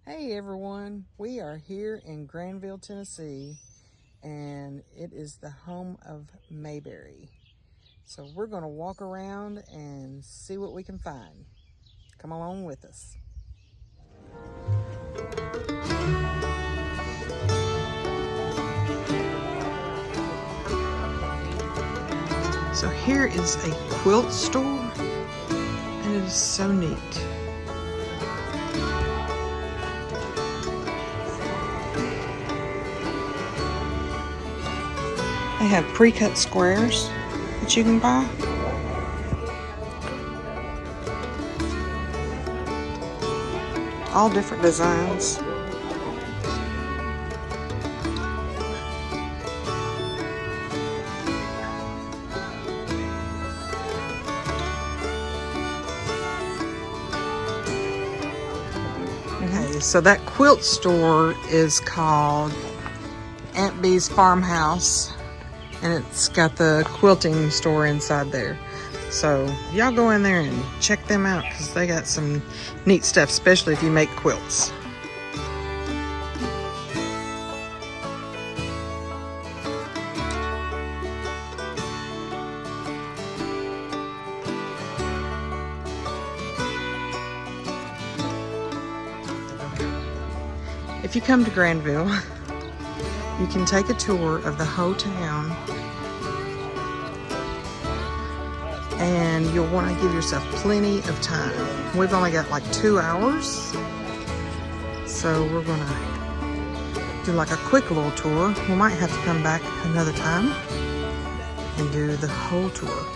Hey everyone, we are here in Granville, Tennessee, and it is the home of Mayberry. So we're going to walk around and see what we can find. Come along with us. So here is a quilt store, and it is so neat. They have pre-cut squares that you can buy. All different designs. Okay, so that quilt store is called Aunt Bee's Farmhouse, and it's got the quilting store inside there. So y'all go in there and check them out because they got some neat stuff, especially if you make quilts. If you come to Granville, you can take a tour of the whole town, and you'll want to give yourself plenty of time. We've only got like 2 hours, so we're gonna do like a quick little tour. We might have to come back another time and do the whole tour.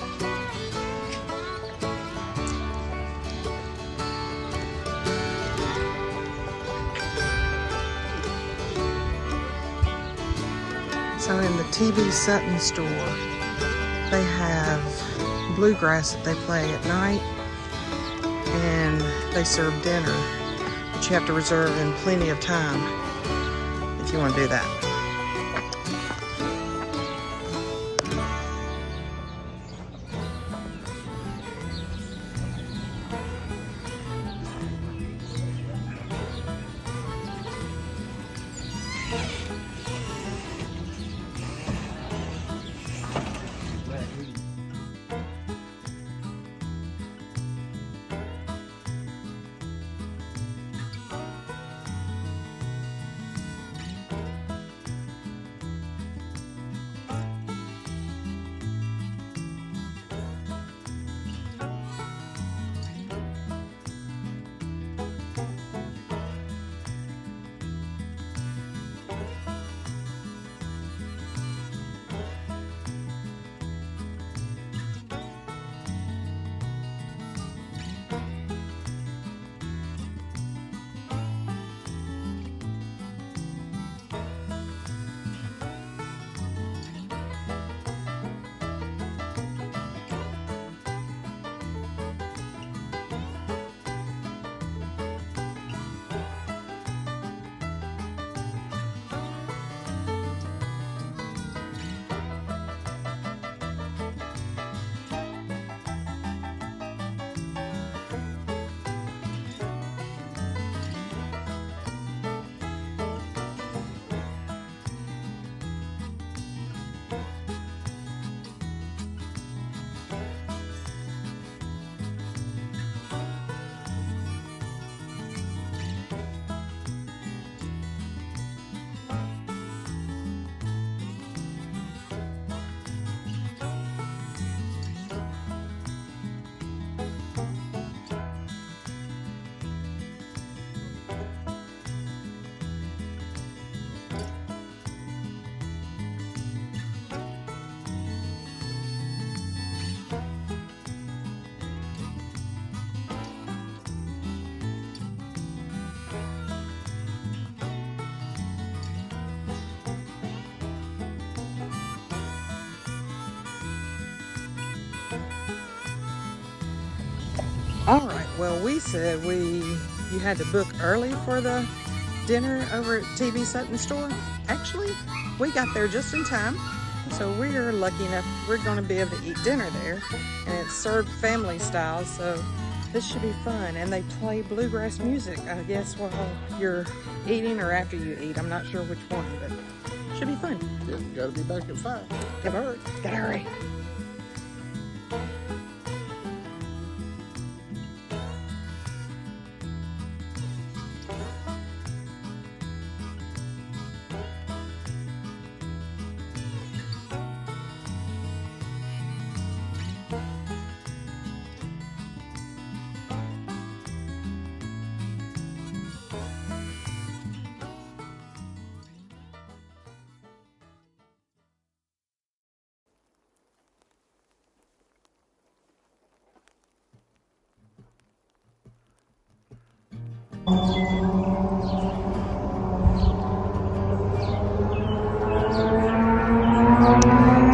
So in the TB Sutton store, they have bluegrass that they play at night, and they serve dinner, but you have to reserve in plenty of time if you want to do that. All right, well, we said you had to book early for the dinner over at TB Sutton store. Actually, we got there just in time, so we're lucky enough we're going to be able to eat dinner there, and it's served family style, so This should be fun. And they play bluegrass music, I guess, while you're eating or after you eat. I'm not sure which one, but it should be fun. Yeah, you gotta be back at 5. Gotta hurry. Gotta hurry.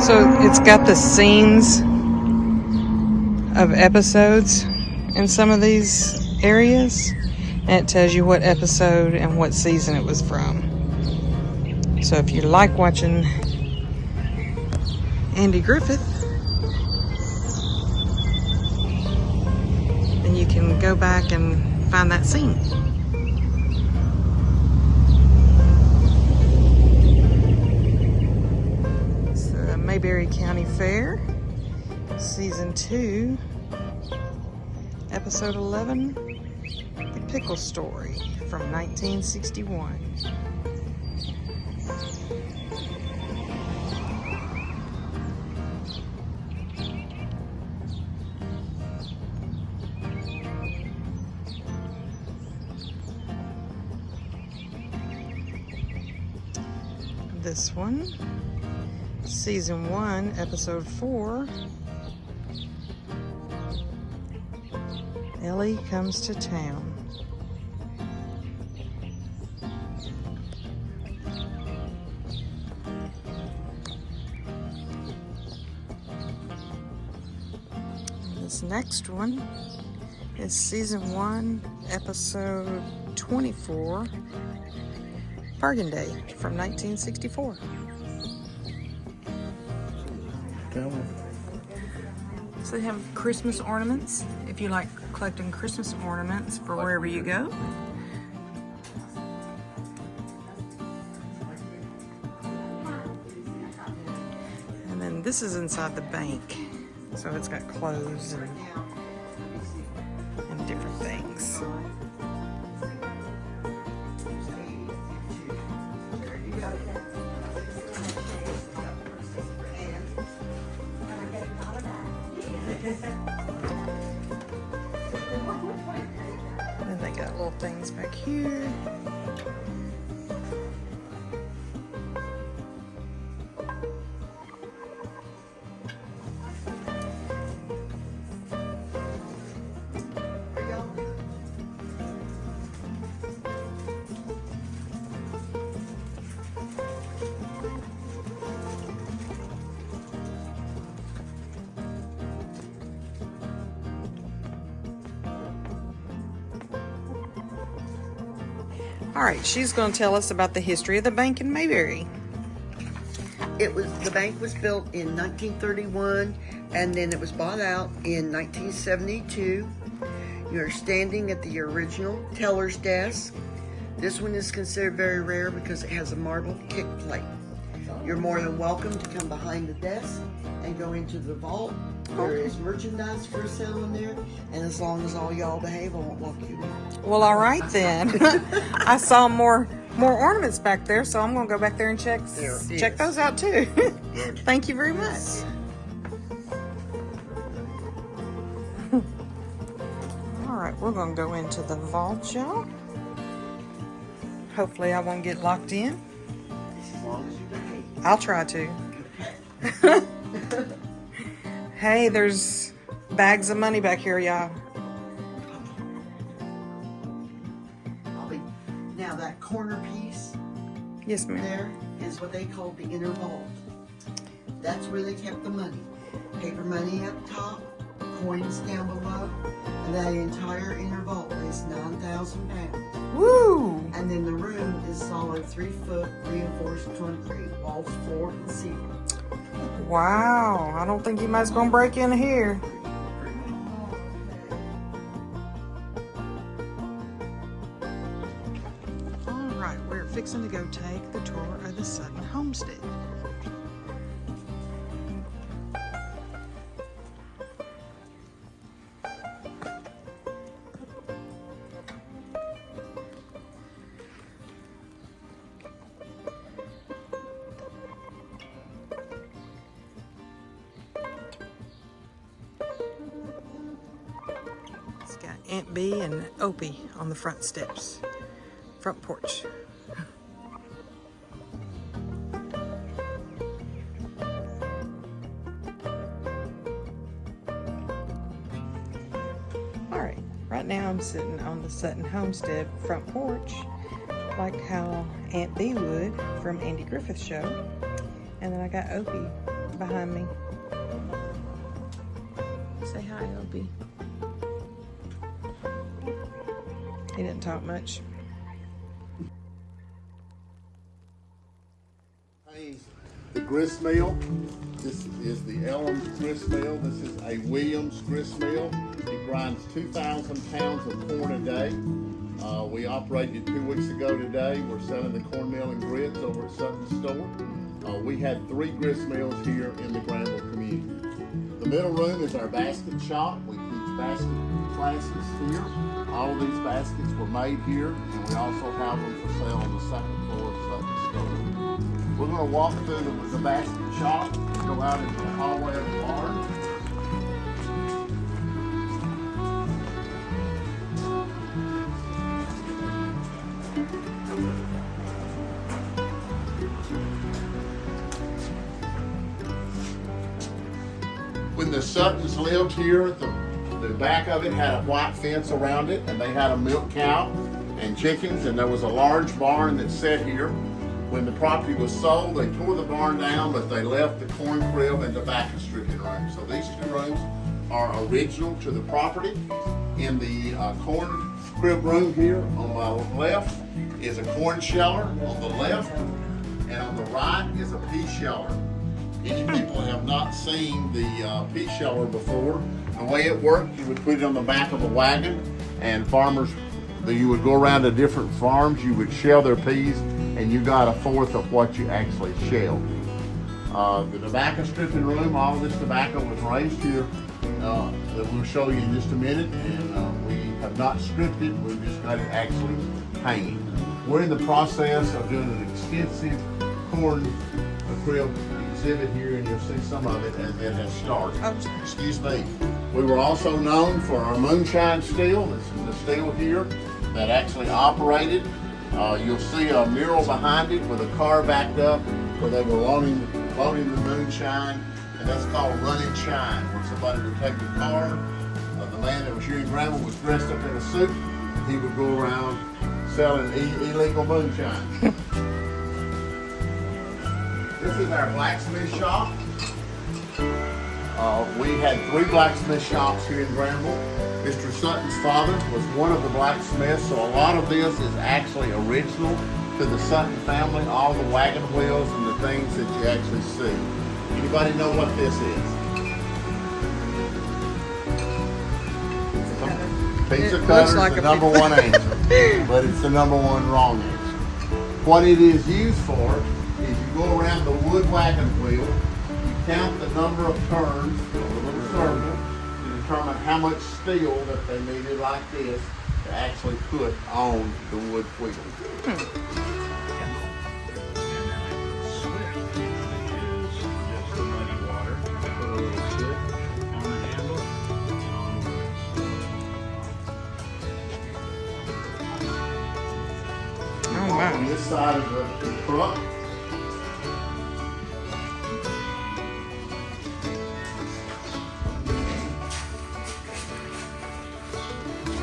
So it's got the scenes of episodes in some of these areas, and it tells you what episode and what season it was from. So if you like watching Andy Griffith, then you can go back and find that scene. Mayberry County Fair, Season 2, Episode 11, The Pickle Story from 1961. This one, Season 1, Episode 4, Ellie Comes to Town. And this next one is Season 1, Episode 24, Bargain Day from 1964. So they have Christmas ornaments, if you like collecting Christmas ornaments for wherever you go. And then this is inside the bank. So it's got clothes and different things. And they got little things back here. All right, she's going to tell us about the history of the bank in Mayberry. The bank was built in 1931, and then it was bought out in 1972. You're standing at the original teller's desk. This one is considered very rare because it has a marble kick plate. You're more than welcome to come behind the desk and go into the vault. There is merchandise for sale in there, and as long as all y'all behave, I won't walk you in. Well, all right then. I saw more ornaments back there, so I'm going to go back there and check those out too. Thank you very much. All right, we're going to go into the vault, y'all. Hopefully I won't get locked in. As long as you behave. I'll try to. Hey, there's bags of money back here, y'all. Now that corner piece Yes, ma'am. there is what they call the inner vault. That's where they kept the money. Paper money up top, coins down below, and that entire inner vault weighs 9,000 pounds. Woo! And then the room is solid 3-foot reinforced concrete, walls, floor, and ceiling. Wow, I don't think anybody's gonna break in here. right, we're fixing to go take the tour of the Sutton homestead. It's got Aunt Bee and Opie on the front steps, front porch. Alright, right now I'm sitting on the Sutton homestead front porch, like how Aunt Bee would from Andy Griffith's show. And then I got Opie behind me. Say hi, Opie. He didn't talk much. The grist mill. This is the Elm grist mill. This is a Williams grist mill. It grinds 2,000 pounds of corn a day. We operated 2 weeks ago today. We're selling the cornmeal and grits over at Sutton's store. We had 3 grist mills here in the Granville community. The middle room is our basket shop. We teach basket classes here. All of these baskets were made here, and we also have them for sale on the second floor of Sutton's store. We're going to walk through the basket shop and go out into the hallway of the barn. When the Suttons lived here, the back of it had a white fence around it, and they had a milk cow and chickens, and there was a large barn that sat here. When the property was sold, they tore the barn down, but they left the corn crib and tobacco stripping room. So these 2 rooms are original to the property. In the corn crib room here on my left is a corn sheller on the left, and on the right is a pea sheller. Many people have not seen the pea sheller before. The way it worked, you would put it on the back of a wagon, and farmers, you would go around to different farms, you would shell their peas, and you got 1/4 of what you actually shelled. The tobacco stripping room, all of this tobacco was raised here, that we'll show you in just a minute, and we have not stripped it, we've just got it actually hanging. We're in the process of doing an extensive corn crib exhibit here, and you'll see some of it as it has started. Excuse me. We were also known for our moonshine steel. This is the steel here that actually operated. You'll see a mural behind it with a car backed up where they were loading the moonshine, and that's called running shine, where somebody would take the car. The man that was here in Granville was dressed up in a suit, and he would go around selling illegal moonshine. This is our blacksmith shop. We had 3 blacksmith shops here in Granville. Mr. Sutton's father was one of the blacksmiths, so a lot of this is actually original to the Sutton family, all the wagon wheels and the things that you actually see. Anybody know what this is? Pizza cutter's like the number 1 answer, but it's the number 1 wrong answer. What it is used for is you go around the wood wagon wheel, you count the number of turns of the little circle to determine how much steel that they needed like this to actually put on the wood wheel. On this side of the truck,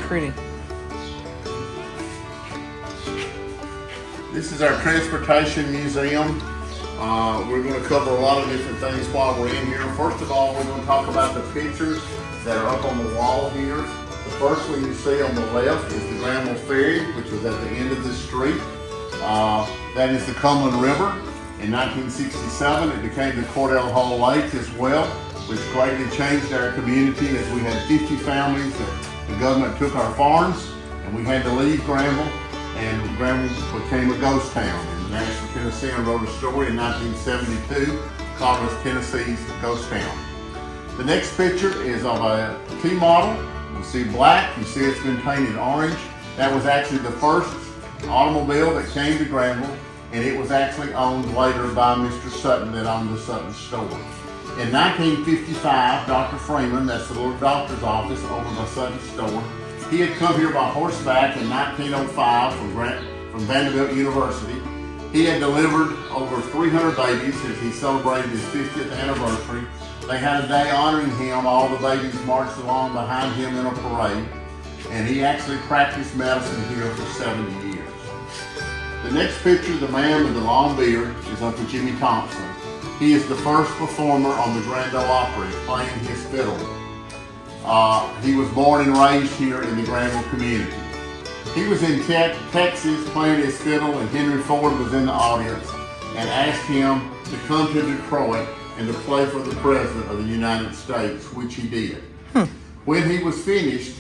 Pretty. this is our transportation museum. We're going to cover a lot of different things while we're in here. First of all, we're going to talk about the pictures that are up on the wall here. The first one you see on the left is the Granville Ferry, which was at the end of the street. That is the Cumberland River. In 1967, it became the Cordell Hall Lake as well, which greatly changed our community as we had 50 families that the government took our farms, and we had to leave Granville and Granville became a ghost town. And the National Tennessean wrote a story in 1972 called it Tennessee's Ghost Town. The next picture is of a T model. You see black, you see it's been painted orange. That was actually the first automobile that came to Granville, and it was actually owned later by Mr. Sutton that owned the Sutton store. In 1955, Dr. Freeman, that's the little doctor's office over by Sutton's store, he had come here by horseback in 1905 from Vanderbilt University. He had delivered over 300 babies as he celebrated his 50th anniversary. They had a day honoring him. All the babies marched along behind him in a parade. And he actually practiced medicine here for 70 years. The next picture, the man with the long beard, is Uncle Jimmy Thompson. He is the first performer on the Granville Opry playing his fiddle. He was born and raised here in the Granville community. He was in Texas playing his fiddle, and Henry Ford was in the audience and asked him to come to Detroit and to play for the President of the United States, which he did. When he was finished,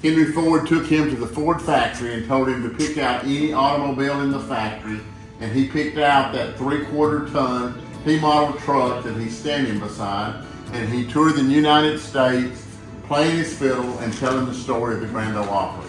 Henry Ford took him to the Ford factory and told him to pick out any automobile in the factory, and he picked out that 3/4 ton T-model truck that he's standing beside, and he toured the United States playing his fiddle and telling the story of the Granville Opry.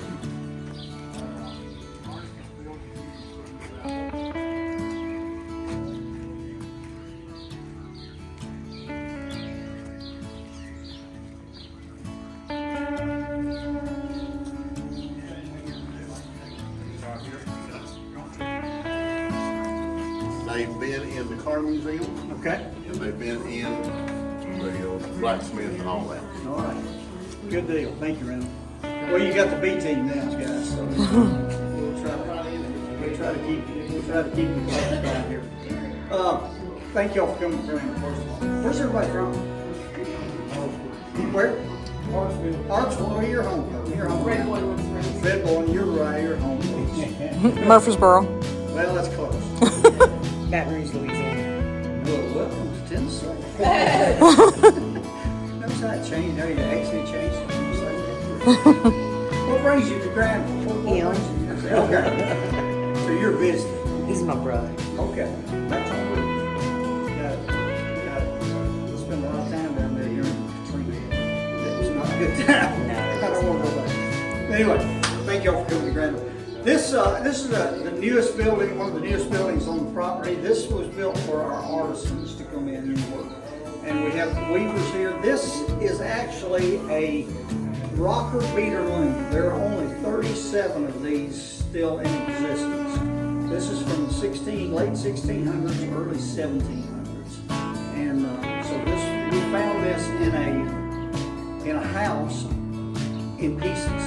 They've been in the car museum. Okay. And they've been in the blacksmith and all that. All right. Good deal. Thank you, Randall. Well, you got the B team now, guys. So we'll try to keep the class down here. Thank y'all for coming to Granville, first of all. Where's everybody from? Where? Artsville. Where you're home from? You're home. Red Boy, you're right. You're home. Murfreesboro. Well, that's close. Baton Rouge, Louisiana. Well, welcome to Tennessee. Notice how it changed, how your accent changed. What brings you to Granville? Him. Okay. So you're visiting. He's my brother. Okay. That's all right. Got spend a lot of time down there here in Katrina. It was not a good time. No, I don't want to go back. Anyway, thank y'all for coming to Granville. This is the newest building, one of the newest buildings on the property. This was built for our artisans to come in and work. And we have the weavers here. This is actually a rocker beater loom. There are only 37 of these still in existence. This is from the late 1600s, early 1700s. And so we found this in a house in pieces.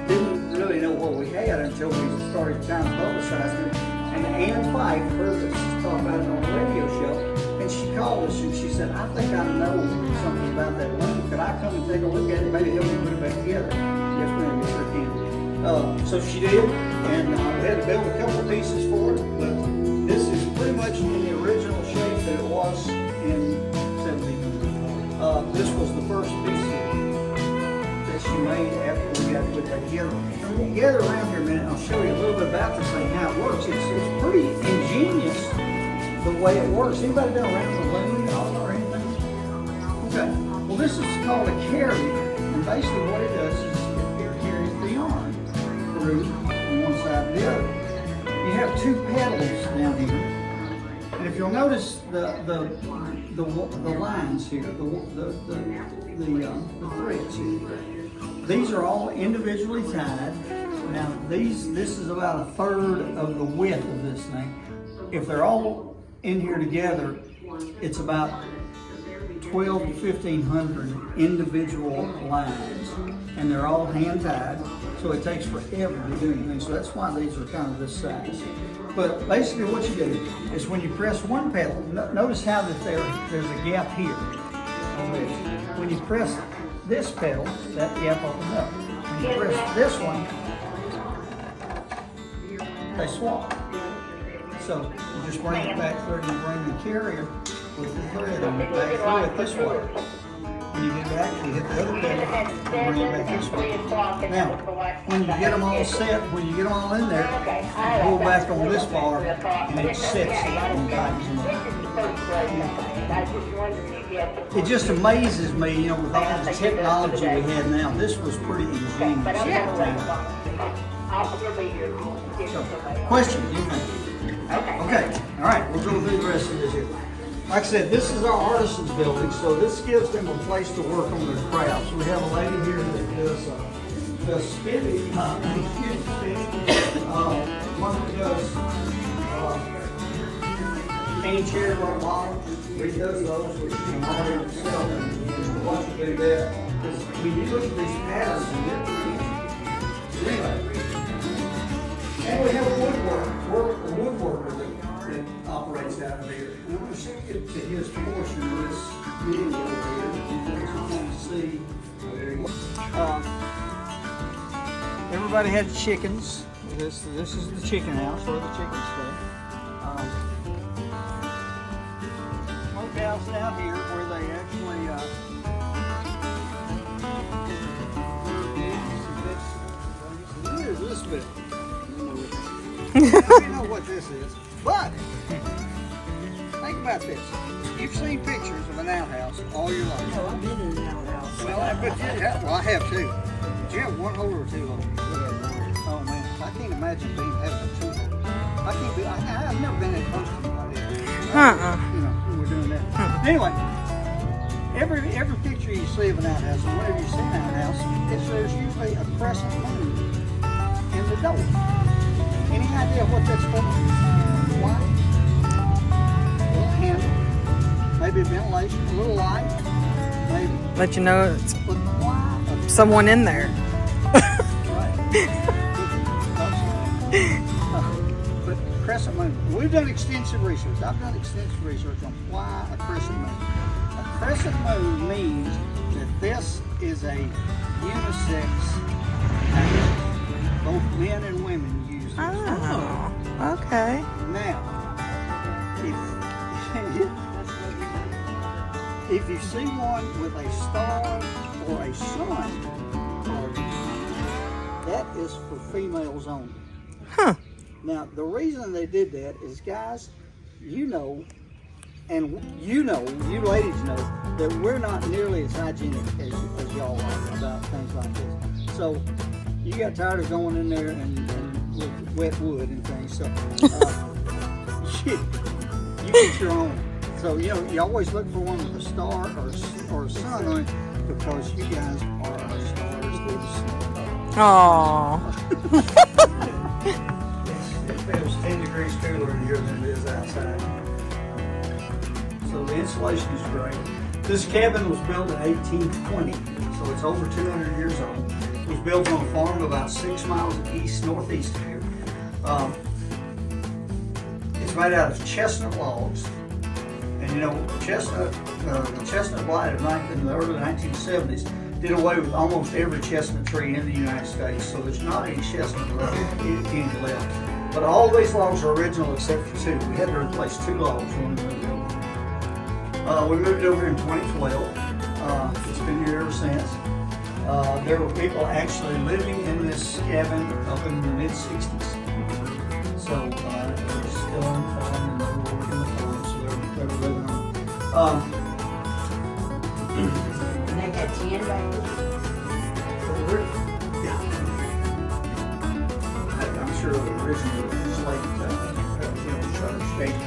Didn't really know what we had until we started trying to publicize it. And Ann Fife heard us talk about it on a radio show, and she called us and she said, "I think I know something about that loom. Could I come and take a look at it? Maybe help me put it back together?" Yes, ma'am, yes, sir can. So she did, and we had to build a couple of pieces for it, but this is pretty much in the original shape that it was in 1700. This was the first piece that she made after we got put that together. And when you gather around here a minute, I'll show you a little bit about this thing, how it works. It's pretty ingenious the way it works. Anybody been around the loom or anything? Okay. Well, this is called a carrier, and basically what it does is it carries the yarn through from one side to the other. You have two pedals down here, and if you'll notice the lines here, the threads here. These are all individually tied. Now this is about a third of the width of this thing. If they're all in here together, it's about 12 to 1,500 individual lines, and they're all hand tied, so it takes forever to do anything. So that's why these are kind of this size. But basically what you do is when you press one pedal, notice how that there's a gap here on this. When you press this pedal, that gap opens up. When you press this one, they swap. So you just bring it back through and you bring the carrier with the thread back through it this way. When you get back, you hit the other pedal and bring it back this way. Now, when you get them all set, when you get them all in there, you pull back on this bar and it sets and tightens them up. It just amazes me, you know, with all the technology we had now. This was pretty ingenious at the time. So, question, you think? Okay, all right, we'll go through the rest of this here. Like I said, this is our artisans building, so this gives them a place to work on their crafts. We have a lady here that does spinning, one that does cane chair rock bottles. He does those, which can all himself and wants to do that. Because when you look at these patterns, and they're pretty anyway. And we have a woodworker that operates out of here. And I'm going to get to his portion of this video here. You can see. Everybody had chickens. This is the chicken house where the chickens stay. Smokehouse down here where they actually here's this bit. I don't know what this is, but think about this. You've seen pictures of an outhouse all your life. No, I've been in an outhouse. Well, I have too. Did you have one hole or two holes? Oh man, I can't imagine having a two hole. I've never been in close to anybody. You know, we're doing that. Anyway, every picture you see of an outhouse, and whenever you see an outhouse, there's usually a crescent moon in the door. Any idea what that's for? Why? A little handle, maybe ventilation, a little light, maybe. Let you know it's But why? someone in there. But crescent moon. We've done extensive research. I've done extensive research on why a crescent moon. A crescent moon means that this is a unisex pattern. Both men and women use this. Oh, okay. Now, if you see one with a star or a sun, that is for females only. Huh. Now, the reason they did that is, guys, you know, and you ladies know, that we're not nearly as hygienic as y'all are about things like this. So, you got tired of going in there and with wet wood and things, so you get your own. So, you know, you always look for one with a star or a sun on it, because you guys are our stars. Aww. It feels 10 degrees cooler in here than it is outside. So the insulation is great. This cabin was built in 1820, so it's over 200 years old. It was built on a farm about 6 miles northeast of here. It's made out of chestnut logs. And you know, the chestnut blight in the early 1970s did away with almost every chestnut tree in the United States, so there's not any chestnut left. But all these logs are original except for 2. We had to replace 2 logs when we moved over. We moved over in 2012. It's been here ever since. There were people actually living in this cabin up in the mid-60s. So they're still on the farm and they were working the farm, so they were living on. And they had 10 back Yeah. I'm sure the original slate,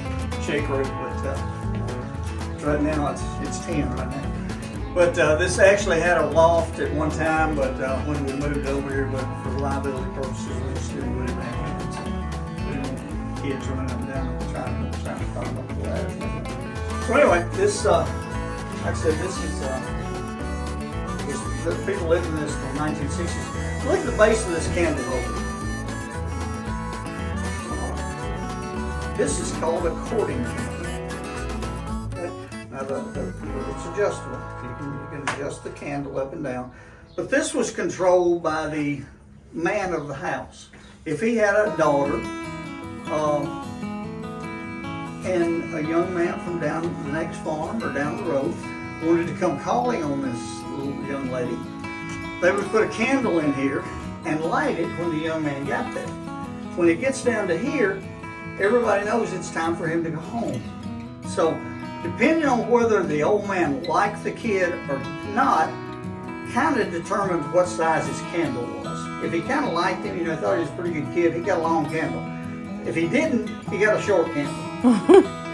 shake roof, but right now it's 10 right now. But this actually had a loft at one time, but when we moved over here, but for liability purposes, we just didn't put it back in. So we didn't want kids running up and down trying to climb up the ladder. So anyway, this, like I said, this is the people lived in this from the 1960s. Look at the base of this candle holder. This is called a courting candle. Okay? Now it's adjustable. You can adjust the candle up and down. But this was controlled by the man of the house. If he had a daughter and a young man from down the next farm or down the road wanted to come calling on this little young lady, they would put a candle in here and light it when the young man got there. When it gets down to here, everybody knows it's time for him to go home. So, depending on whether the old man liked the kid or not, kind of determined what size his candle was. If he kind of liked him, thought he was a pretty good kid, he got a long candle. If he didn't, he got a short candle.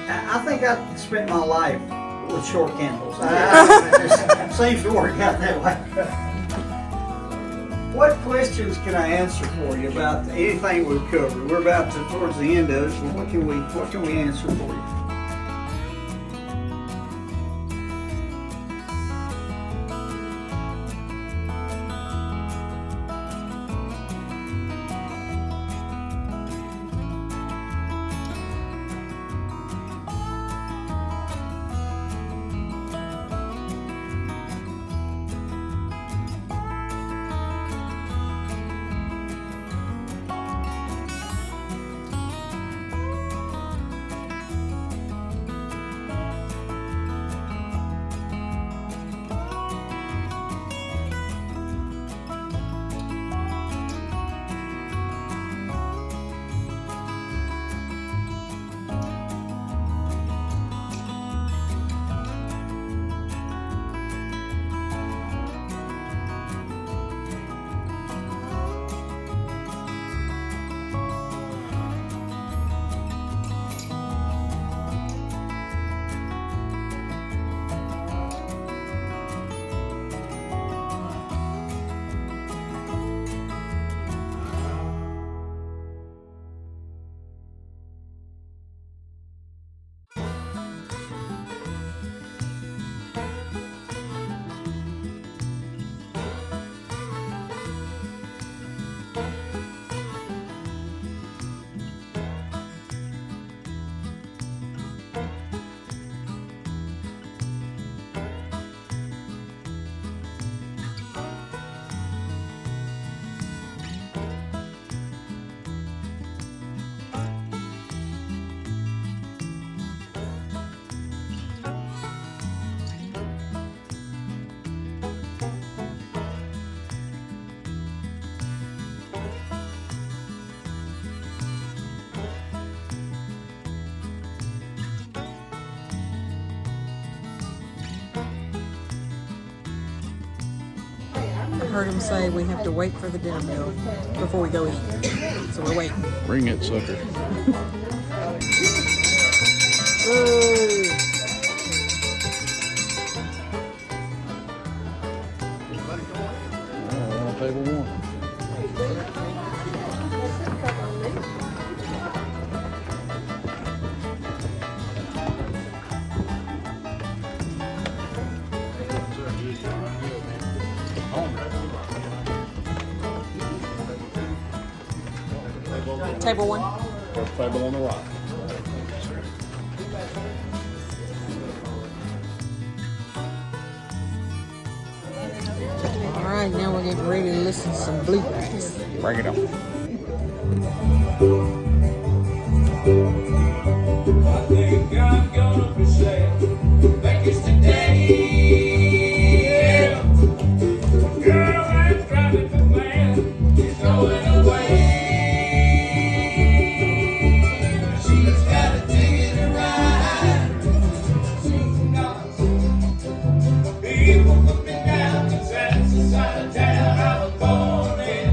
I think I spent my life with short candles. It just seems to work out that way. What questions can I answer for you about anything we've covered? We're about towards the end of it. So what can we answer for you? I heard him say we have to wait for the dinner meal before we go eat. So we're waiting. Bring it, sucker. Table one. Table one. First table on the right. All right, now we're getting ready to listen to some bluegrass. Bring it on. I think I'm gonna be sad. Like it's today. Yeah. Girl, I'm driving the van. It's going away. She's got a ticket to ride. She's not. People looking down the side of town. I was born in.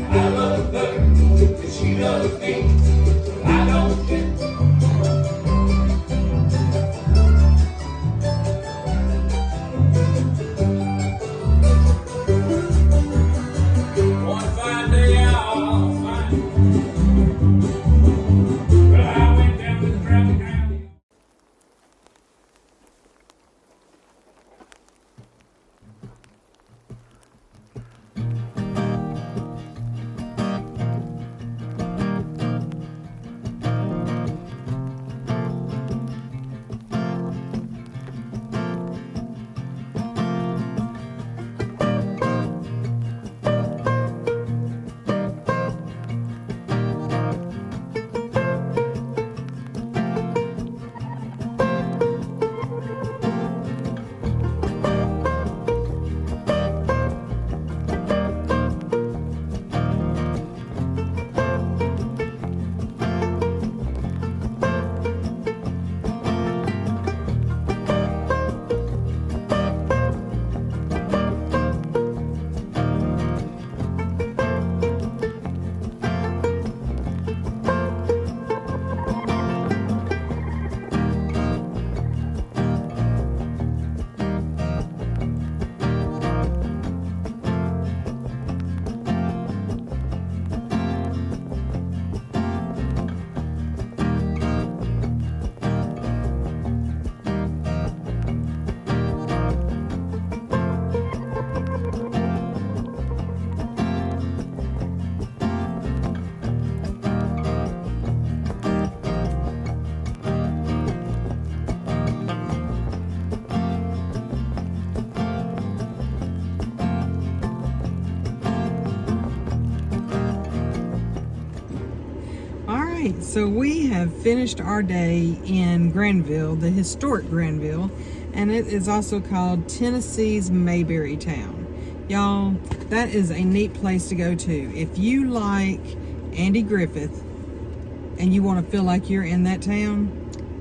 I love her, and she loves me. I don't care. One fine day I'll find you. But I went down this traffic alley. right, so we have finished our day in Granville, the historic Granville, and it is also called Tennessee's Mayberry Town. Y'all, that is a neat place to go to. If you like Andy Griffith and you want to feel like you're in that town,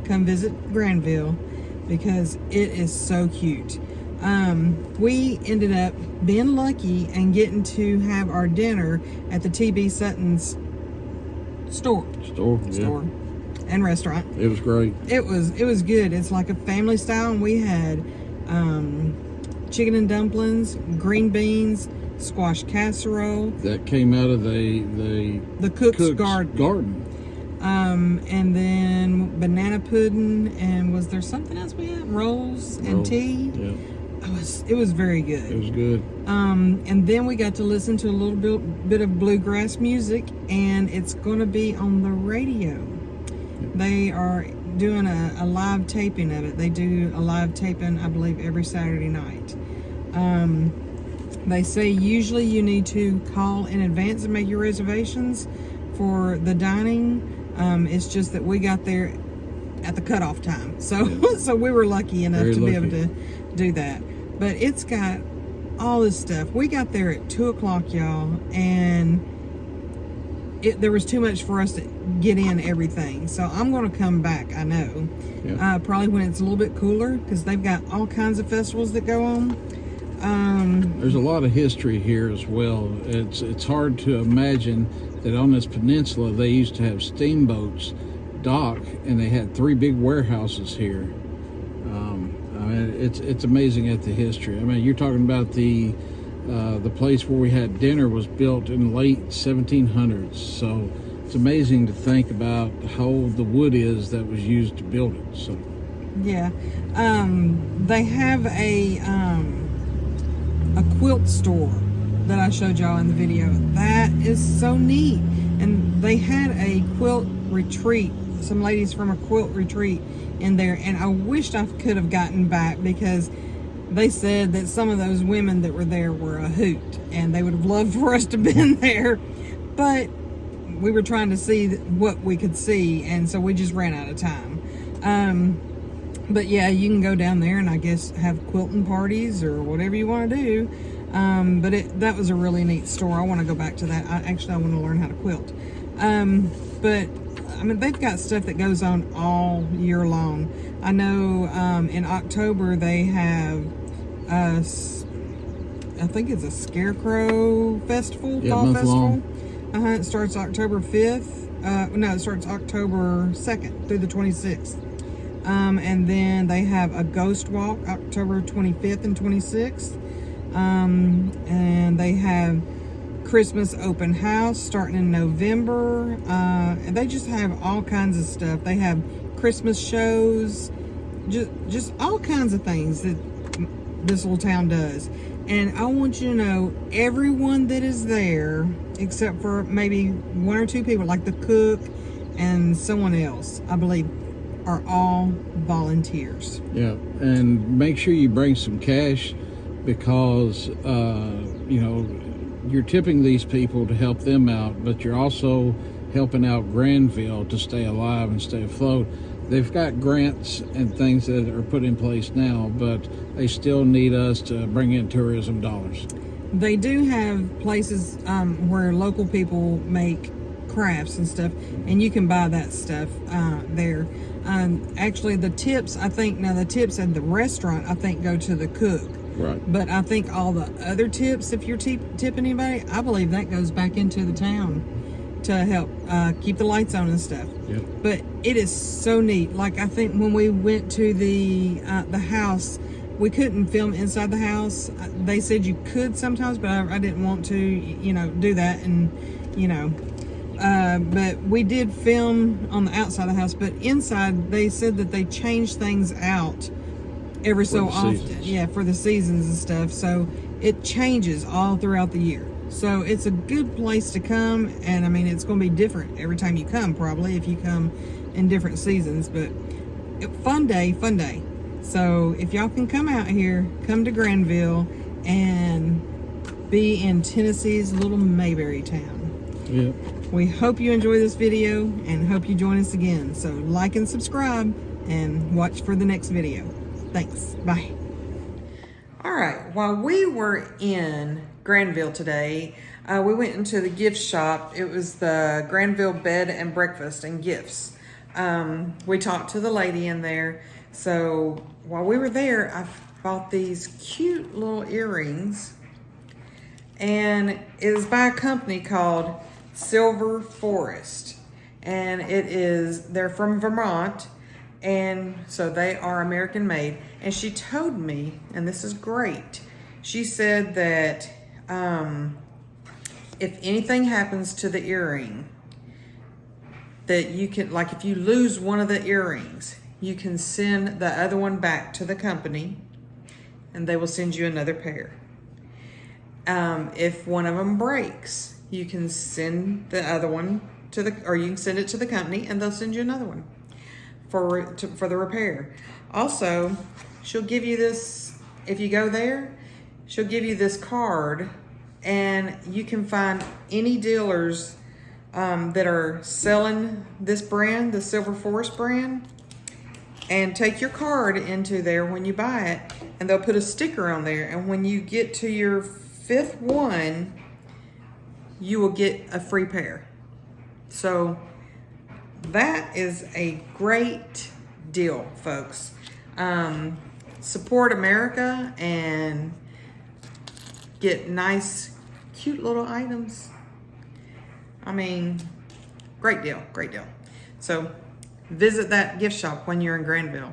come visit Granville because it is so cute. We ended up being lucky and getting to have our dinner at the T.B. Sutton's store and restaurant. It was great. It was good. It's like a family style, and we had chicken and dumplings, green beans, squash casserole. That came out of the cook's garden. And then banana pudding, and was there something else we had? Rolls and tea. Yeah. It was very good. It was good. And then we got to listen to a little bit of bluegrass music, and it's going to be on the radio. They are doing a live taping of it. They do a live taping, I believe, every Saturday night. They say usually you need to call in advance and make your reservations for the dining. It's just that we got there at the cutoff time, so we were lucky enough to be able to do that. But it's got all this stuff. We got there at 2 o'clock, y'all, and there was too much for us to get in everything. So I'm going to come back, I know. Yeah. Probably when it's a little bit cooler, because they've got all kinds of festivals that go on. There's a lot of history here as well. It's hard to imagine that on this peninsula they used to have steamboats dock, and they had 3 big warehouses here. I mean, it's amazing at the history. I mean, you're talking about the place where we had dinner was built in the late 1700s. So it's amazing to think about how old the wood is that was used to build it. So yeah, they have a quilt store that I showed y'all in the video. That is so neat. And they had a quilt retreat, some ladies from a quilt retreat in there, and I wished I could have gotten back, because they said that some of those women that were there were a hoot, and they would have loved for us to have been there, but we were trying to see what we could see, and so we just ran out of time. But yeah, you can go down there and I guess have quilting parties or whatever you want to do. But that was a really neat store. I want to go back to that. I want to learn how to quilt. But I mean, they've got stuff that goes on all year long. I know in October they have I think it's a Scarecrow Festival, fall festival. It starts October 5th. No, it starts October 2nd through the 26th. And then they have a Ghost Walk October 25th and 26th. And they have Christmas open house starting in November. And they just have all kinds of stuff. They have Christmas shows, just all kinds of things that this little town does. And I want you to know, everyone that is there, except for maybe 1 or 2 people, like the cook and someone else, I believe, are all volunteers. Yeah, and make sure you bring some cash, because you're tipping these people to help them out, but you're also helping out Granville to stay alive and stay afloat. They've got grants and things that are put in place now, but they still need us to bring in tourism dollars. They do have places where local people make crafts and stuff, and you can buy that stuff there. Actually, the tips, the tips at the restaurant, I think, go to the cook. Right. But I think all the other tips, if you're tipping anybody, I believe that goes back into the town to help keep the lights on and stuff. Yep. But it is so neat. Like, I think when we went to the house, we couldn't film inside the house. They said you could sometimes, but I didn't want to, do that. And, but we did film on the outside of the house. But inside, they said that they change things out every so often. Seasons. Yeah, for the seasons and stuff. So it changes all throughout the year. So it's a good place to come. And, I mean, it's going to be different every time you come, probably, if you come in different seasons. But fun day. So if y'all can come out here, come to Granville and be in Tennessee's little Mayberry town. Yeah. We hope you enjoy this video and hope you join us again. So like and subscribe and watch for the next video. Thanks. Bye. All right. While we were in Granville today, we went into the gift shop. It was the Granville Bed and Breakfast and Gifts. We talked to the lady in there. So while we were there, I bought these cute little earrings, and it is by a company called Silver Forest, and they're from Vermont, and so they are American made. And she told me, and this is great, she said that if anything happens to the earring, that you can, like if you lose one of the earrings, you can send the other one back to the company and they will send you another pair. If one of them breaks, you can send the other one or you can send it to the company and they'll send you another one for the repair. Also, she'll give you this, if you go there, she'll give you this card, and you can find any dealers that are selling this brand, the Silver Forest brand, and take your card into there when you buy it, and they'll put a sticker on there, and when you get to your 5th one, you will get a free pair. So that is a great deal, folks. Support America and get nice, cute little items. I mean, great deal, great deal. So visit that gift shop when you're in Granville.